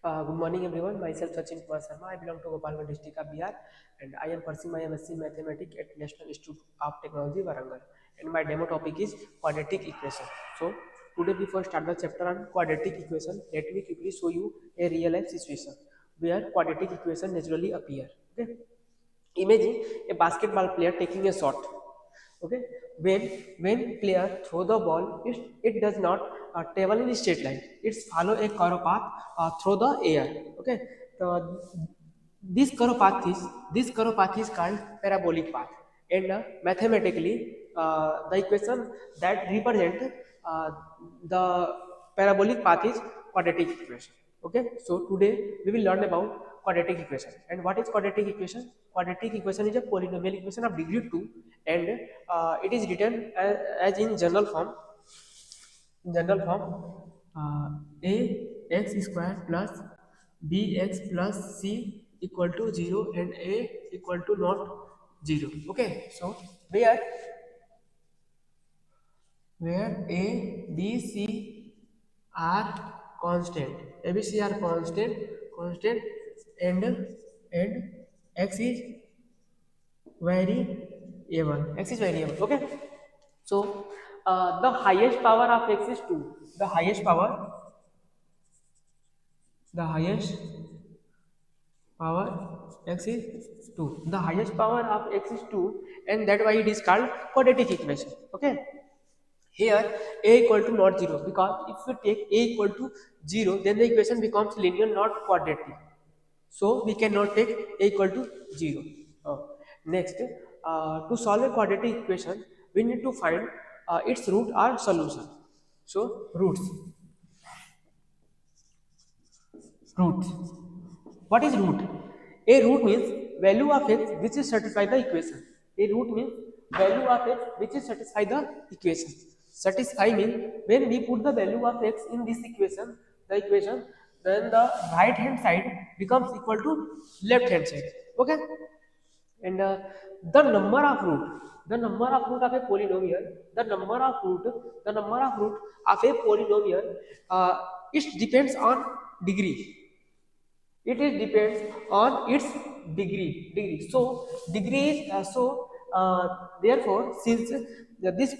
Good morning everyone. Myself Sachin Sharma. I belong to Gopalganj district of Bihar and I am pursuing my M.Sc Mathematics at National Institute of Technology Warangal. And my demo topic is quadratic equation. So today before start the chapter on quadratic equation, let me quickly show you a real life situation where quadratic equation naturally appear. Okay. Imagine a basketball player taking a shot. Okay, when player throw the ball, it does not travel in a straight line. It's follow a curve path through the air. Okay, so this curve path is called parabolic path, and mathematically the equation that represent uh, the parabolic path is quadratic equation. Okay, so today we will learn about quadratic equation. And what is quadratic equation? Quadratic equation is a polynomial equation of degree 2, and it is written as in general form. In general form, a x square plus bx plus c equal to 0 and a equal to not 0. Okay, so where a b c are constant, abc are constant, and x is variable. Okay, so the highest power of x is 2. The highest power x is 2. The highest power of x is 2, and that why it is called quadratic equation. Okay, here a equal to not 0, because if you take a equal to 0, then the equation becomes linear, not quadratic. So we cannot take a equal to 0. Next, to solve a quadratic equation, we need to find its root or solution. So roots. What is root? A root means value of x which is satisfy the equation. A root means value of x which is satisfy the equation. Satisfy means when we put the value of x in this equation, then the right hand side becomes equal to left hand side. Okay, and the number of root of a polynomial, the number of root of a polynomial, it depends on degree. It is depends on its degree. So degree is therefore, since this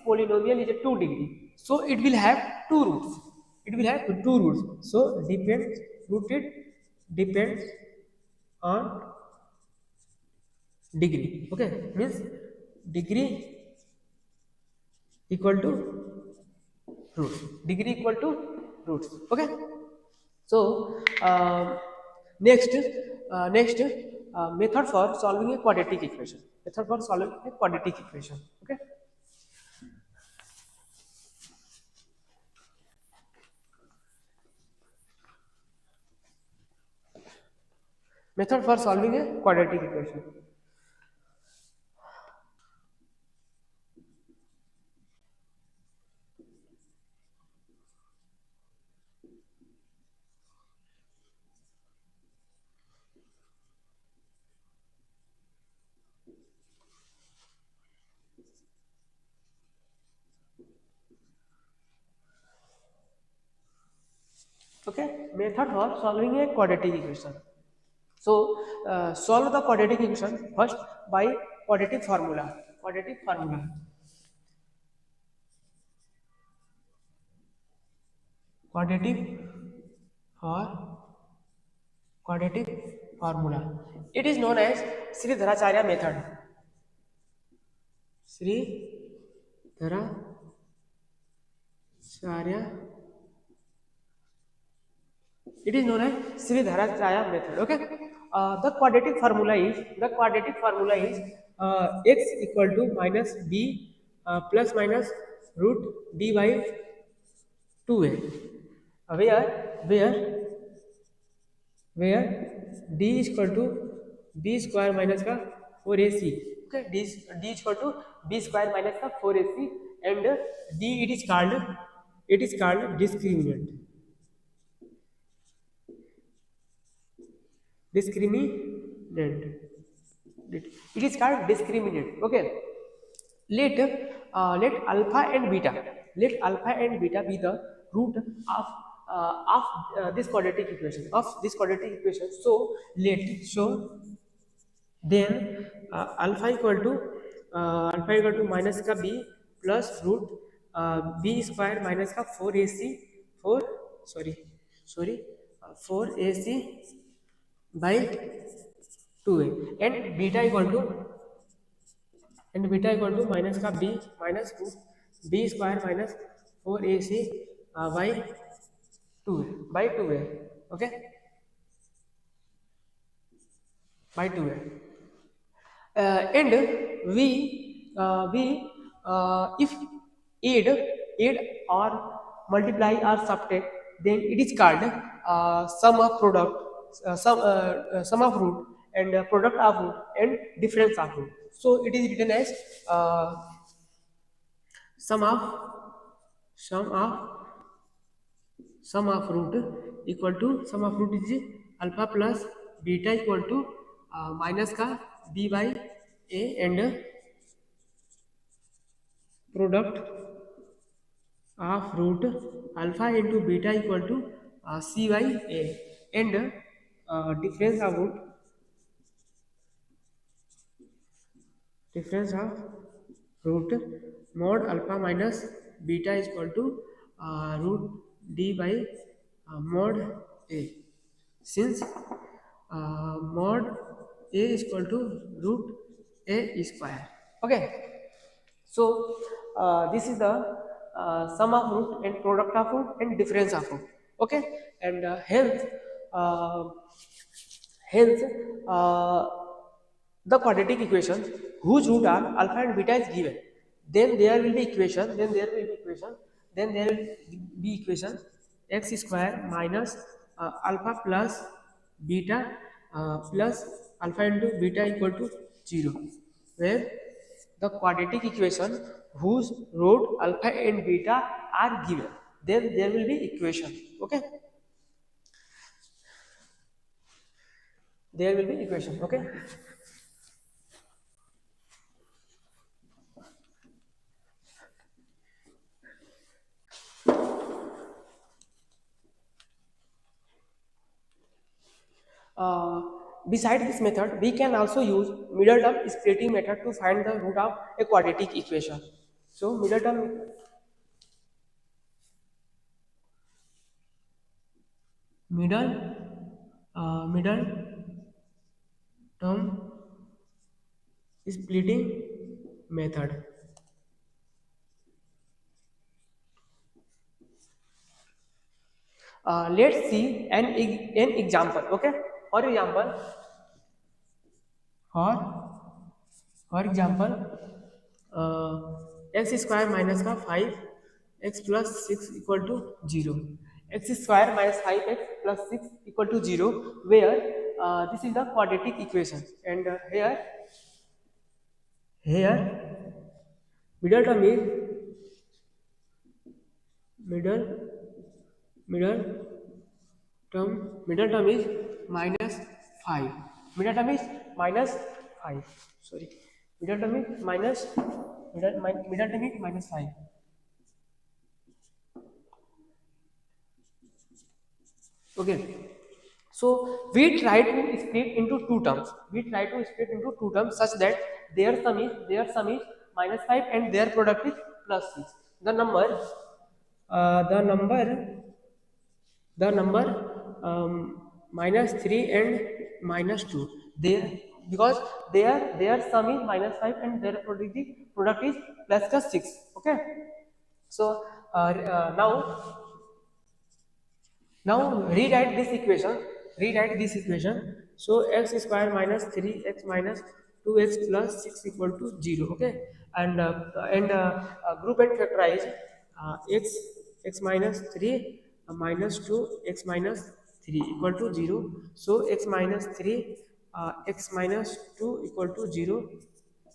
polynomial is a 2 degree, so it will have two roots. So depends rooted depends on degree. Okay, means degree equal to roots. Okay, so next method for solving a quadratic equation. Okay, method for solving a quadratic equation. Okay, method for solving a quadratic equation. So solve the quadratic equation first by quadratic formula. Quadratic formula. Quadratic for quadratic formula. It is known as Sridharacharya method. Sridharacharya. It is known as Sridharacharya method. Okay. The quadratic formula is x equal to minus b plus minus root d by 2a. Where where d is equal to b square minus का 4ac. Okay, d is equal to b square minus का 4ac, and d it is called discriminant. Discriminant. It is called discriminant. Okay. Let alpha and beta be the root of of this quadratic equation so let so then alpha equal to minus का b plus root b square minus का 4ac 4 sorry sorry 4ac by 2a and beta equal to minus का b minus root b square minus 4ac by 2a okay by 2a and we if add or multiply or subtract then it is called sum of product sum of root and product of root and difference of root so it is written as uh, sum of sum of sum of root is alpha plus beta equal to minus का b by a and product of root alpha into beta equal to c by a and difference of root mod alpha minus beta is equal to root d by mod a since mod a is equal to root a square okay so this is the sum of root and product of root and difference of root okay and uh, hence uh, the quadratic equation whose root are alpha and beta is given then there will be equation then there will be equation x square minus alpha plus beta plus alpha into beta equal to 0 where the quadratic equation whose root alpha and beta are given then there will be equation okay there will be equation okay Uh, beside this method, we can also use middle term splitting method to find the root of a quadratic equation. So middle middle term splitting method. Let's see an example. Okay, for example, for for example, x square minus का 5 x plus 6 equal to 0 x square minus 5x plus 6 equal to 0 where this is the quadratic equation and here middle term is middle middle middle term is minus 5 middle term is minus 5 sorry middle term is middle term is minus 5 okay so we try to split into two terms such that their sum is minus 5 and their product is plus 6 the number uh, the number the number minus 3 and minus 2 they because their sum is minus 5 and their product is plus 6 okay so now rewrite this equation. So x square minus 3x minus 2x plus 6 equal to 0. Okay, and group and factorize x minus 3 minus 2 x minus 3 equal to 0. So x minus 3 x minus 2 equal to 0.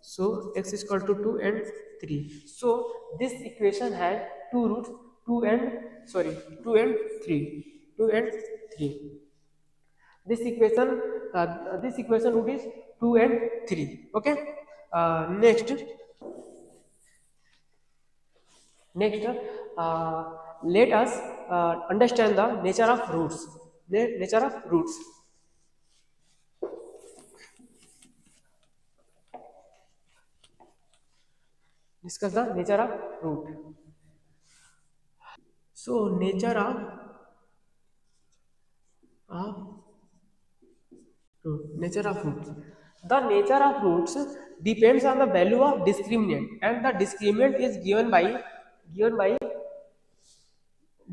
So x is equal to 2 and 3. So this equation has two roots 2 and 2 and 3. 2 and 3. This equation root is 2 and 3. Okay. Next uh, let us understand the nature of roots. Nature of roots. Discuss the nature of root. So nature of root. Nature of roots. The nature of roots depends on the value of discriminant, and the discriminant is given by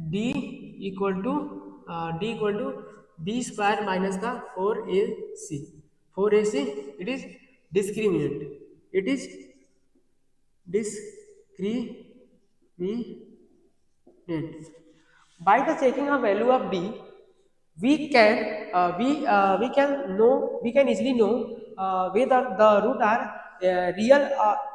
d equal to b square minus the 4ac. 4ac, it is discriminant. It is discriminant. By the checking of value of d, we can easily know whether the root are real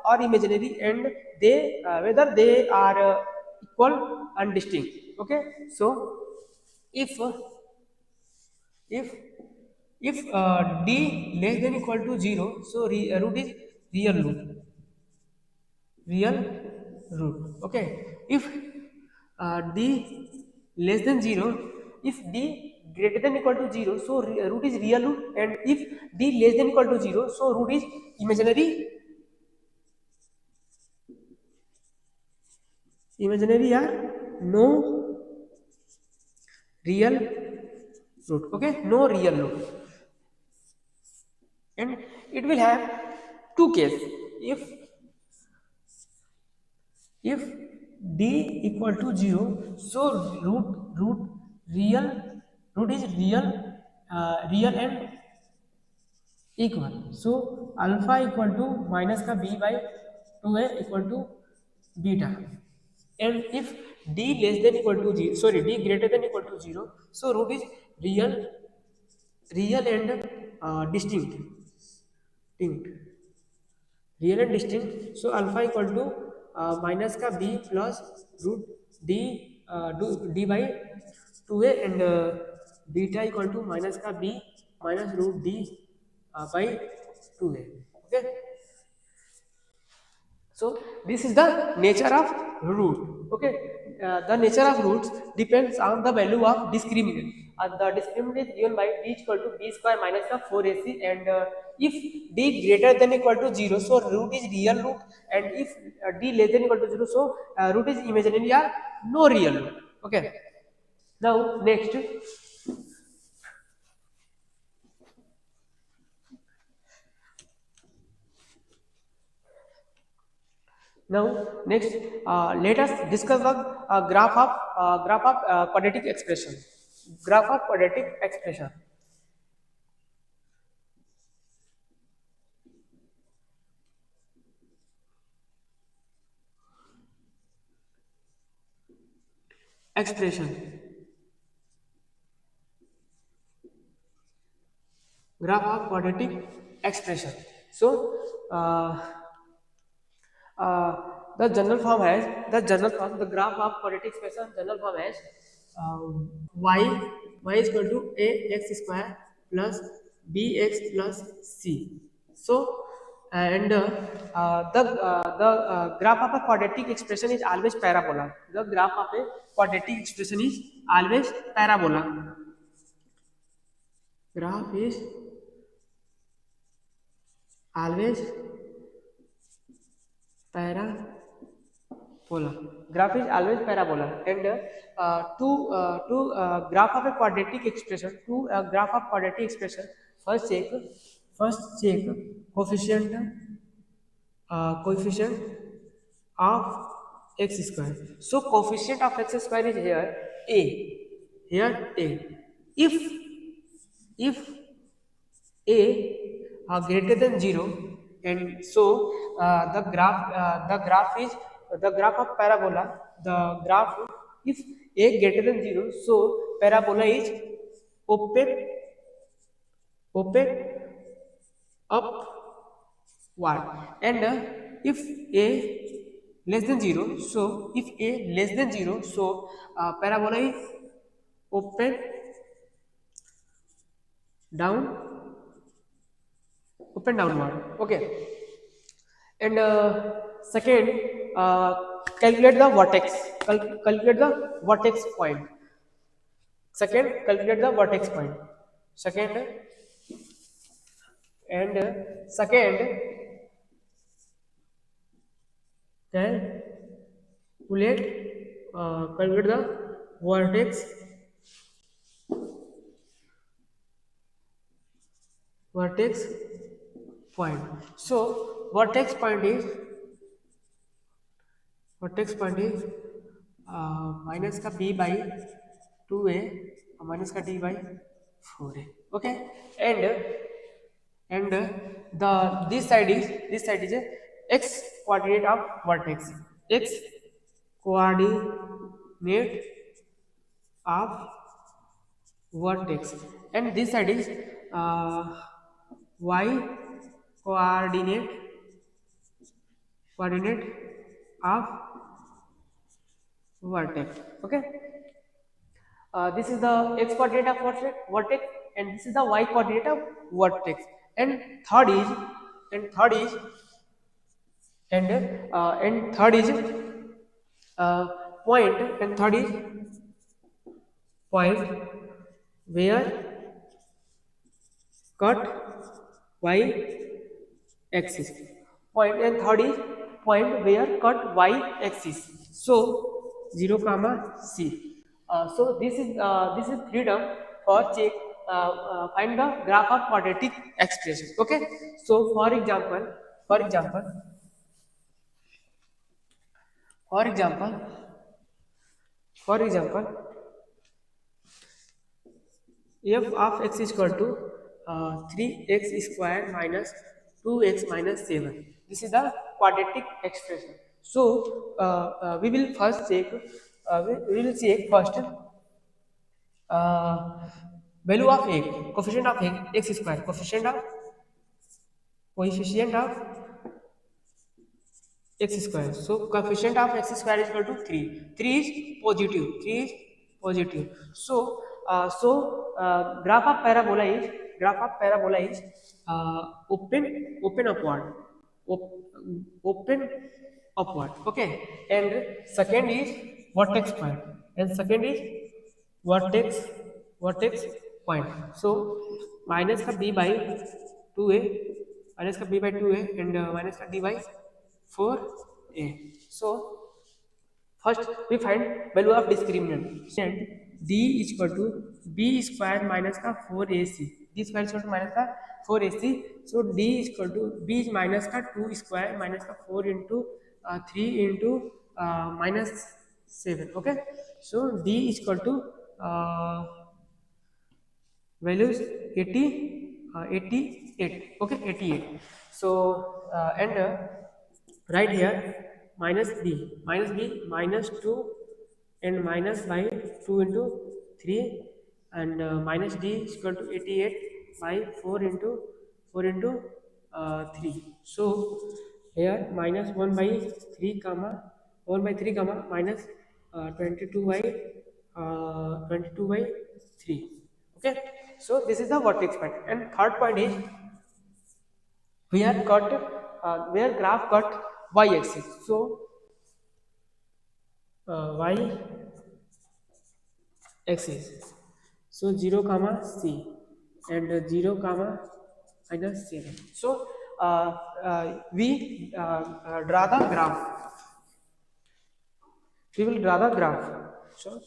or imaginary, and they whether they are equal and distinct. Okay, so if if d less than equal to 0, so root is real real root. Okay, if d less than 0, if d greater than equal to 0, so root is real root, and if d less than equal to 0, so root is imaginary or no real root. Okay, no real root. And it will have two cases. If d equal to 0, so real root is real and equal. So alpha equal to minus का b by 2a equal to beta. And if d less than equal to 0, sorry, d greater than equal to 0, so root is real and distinct. Real and distinct. So alpha equal to minus का b plus root d d by 2a, and beta equal to minus का b minus root d by 2a. Okay. So this is the nature of root. Okay, the nature of roots depends on the value of discriminant. The discriminant is given by d equal to b square minus the 4ac, and if d greater than equal to 0, so root is real root, and if d less than equal to 0, so root is imaginary or no real root. Okay. Now next, let us discuss the graph of quadratic expression. Graph of quadratic expression. Expression. Graph of quadratic expression. So uh, the graph of quadratic expression general form has y is equal to a x square plus bx plus c. So and the graph of a quadratic expression is always parabola. The graph of a quadratic expression is always parabola. Graph is always parabola. Graph is always parabola, and to graph of a quadratic expression, first check coefficient coefficient of x square. So coefficient of x square is here a. Here a. If a greater than 0, and so the graph of parabola, the graph, if a greater than 0, so parabola is open open upward, and if a less than 0, so if a less than 0, so parabola is open down downward. Okay. And second, calculate the vertex. Calculate the vertex point. Second, calculate the vertex point. Second, and second, calculate the vertex point. So vertex point is minus का b by 2a minus का d by 4a. Okay, and the this side is a x coordinate of vertex, x coordinate of vertex, and this side is uh, y coordinate coordinate of vertex. Okay, this is the x coordinate of vertex, and this is the y coordinate of vertex. And third is and third is and third is uh, point, and third is point where cut y axis. Point, and third is point where cut y axis. So 0 comma c. So this is freedom for check, find the graph of quadratic expression. Okay, so for example for example f of x is equal to 3x square minus 2x minus 7. This is the quadratic expression. So we will first check, we will check first uh, value of x, coefficient of x square, coefficient of x square. So coefficient of x square is equal to 3. 3 is positive. 3 is positive. So graph of parabola is open upward, op, open upward. Okay, and second is vertex point, and second is vertex vertex point. So minus का b by 2a, minus का b by 2a, and minus का d by 4a. So first we find value of discriminant. D is equal to b square minus का 4ac. D square is equal to minus का 4ac. So D is equal to b is minus का 2 square minus का 4 into 3 into minus 7. Okay, so D is equal to uh, values 88. Okay, 88. So and right here minus b minus 2 and minus by 2 into 3, and minus d is equal to 88 by 4 into 3. So here minus 1 by 3 comma 1 by 3 comma minus 22 by 3. Okay, so this is the vertex point. And third point is where graph cut y axis. So y axis, so 0 comma c, and 0 comma minus 7. So we draw the graph, we will draw the graph. So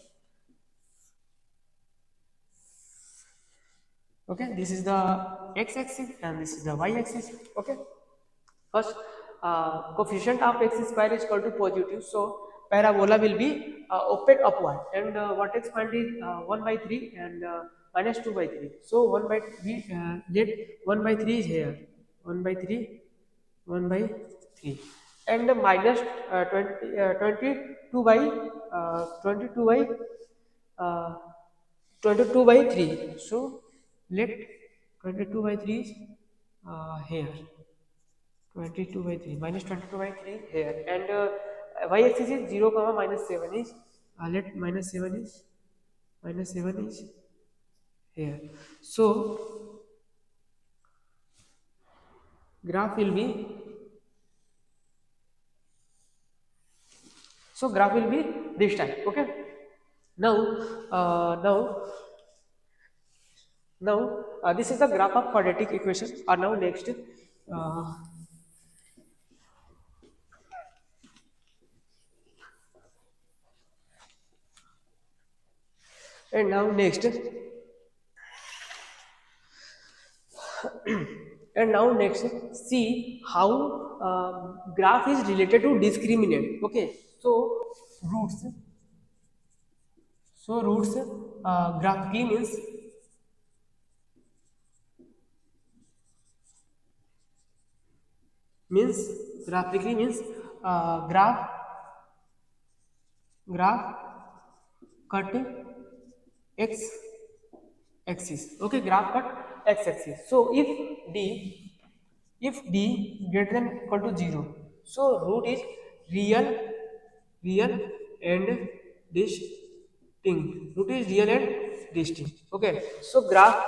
okay, this is the x axis and this is the y axis. Okay, first coefficient of x square is equal to positive, so parabola will be open upward, and vertex point is 1 by 3 and minus 2 by 3. So 1 by we let 1 by 3 is here, 1 by 3, 1 by 3, and minus 22 by 22 by uh, 22 by 3. So let 22 by 3 is here, 22 by 3 minus 22 by 3 here, and y axis is 0 comma minus 7 is let minus 7 is here. So graph will be So graph will be this type. Okay. Now, uh, now, now, this is the graph of quadratic equation. Now next, and now next, and now next, see how graph is related to discriminant. Okay. So roots. So roots graphically means graphically means graph cut x axis. Okay, graph cut x axis. So if d greater than equal to 0, so root is real real and distinct. Root is real and distinct. Okay, so graph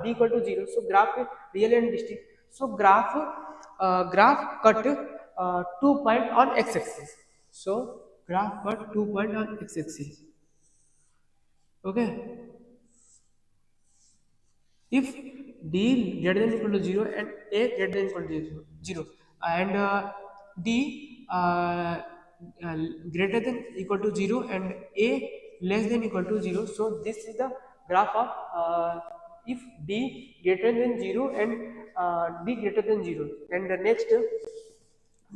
d equal to 0, so graph is real and distinct. So graph cut 2 point on x axis. So graph cut 2 point on x axis. Okay, if d greater than equal to 0 and a greater than equal to 0, and d uh, uh, greater than equal to 0 and a less than equal to 0, so this is the graph of if d greater than 0 and d greater than 0, and the next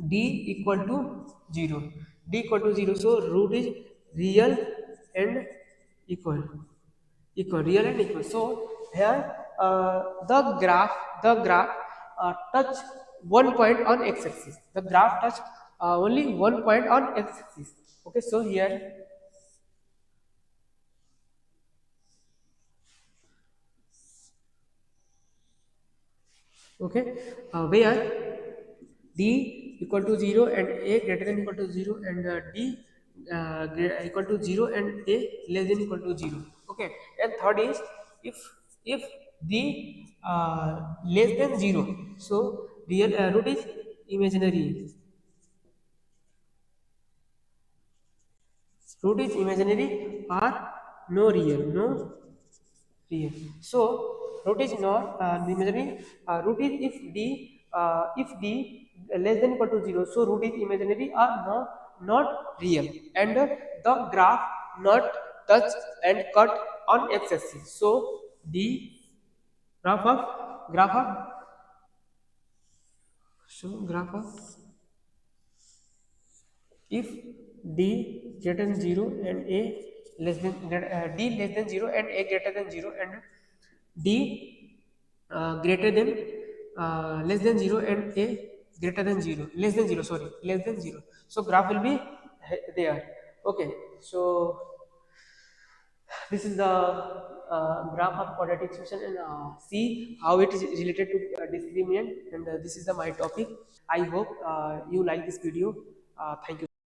d equal to 0, d equal to 0, so root is real and equal, real and equal. So here the graph touch 1 point on x-axis. The graph touch only 1 point on x-axis. Okay, so here, okay, where d equal to 0 and a greater than equal to 0, and d equal to 0 and a less than equal to 0. Okay, and third is if d less than 0, so real root is imaginary. Root is imaginary or no real, no real. So root is not imaginary. Root is if d less than equal to 0, so root is imaginary or not real, and the graph not touch and cut on x-axis. So the graph of graph of if d greater than 0 and a less than d less than 0 and a greater than 0, and d greater than less than 0 and a greater than 0, less than 0, sorry, less than 0, so graph will be there. Okay, so this is the graph of quadratic equation, and see how it is related to discriminant, and this is the my topic. I hope you like this video. Thank you.